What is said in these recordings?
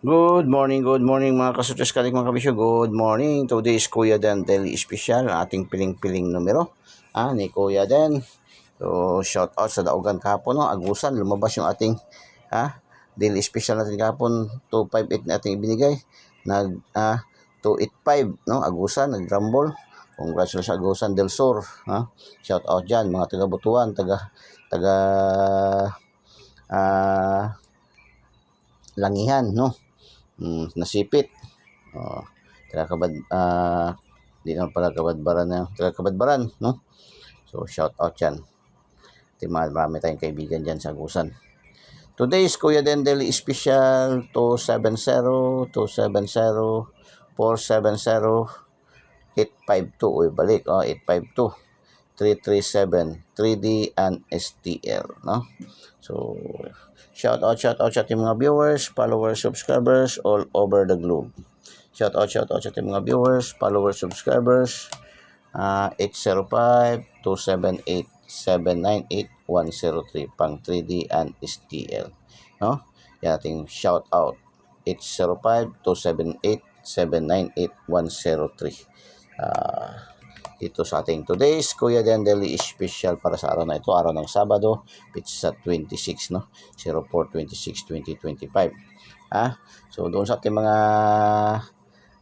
Good morning mga kasutres kalik mga kabisyo. Good morning. Today is Kuya Den Daily Special, ating piling-piling numero ni Kuya Den. So shout out sa daugan kahapon, no? Agusan, lumabas yung ating daily special natin kahapon. 258 na ating ibinigay. Nag 285, no? Agusan, nag-rumble. Congratulations sa Agusan del Sur, Shout out diyan mga taga Butuan, taga Langihan, no? Nasipit. Taga-kabad, di naman pala kabadbaran na, taga-kabadbaran, no? So, shout out yan. Marami tayong kaibigan dyan sa Agusan. Today is Kuya Den Daily Special 270, 270, 470, 852. Uy, balik, 852. 337, 3D, and STL, no? So, shout out sa ating mga viewers, followers, subscribers all over the globe. Shout out sa ating mga viewers, followers, subscribers, 805-278-798-103 pang 3D and STL, no? Yan ating shout out, 805-278-798-103. Dito sa ating today's Kuya Den Daily Special para sa araw na ito, araw ng Sabado, it's sa 26, no? 04/26/2025. So doon sa ating mga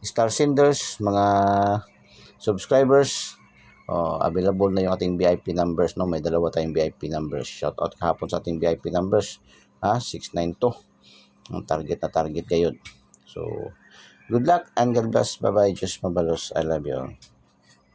star senders, mga subscribers, available na yung ating VIP numbers, no? May dalawa tayong VIP numbers. Shout out kahapon sa ating VIP numbers, 692. Ang target kayo. So good luck and God bless. Bye bye. Just mabalos. I love you all.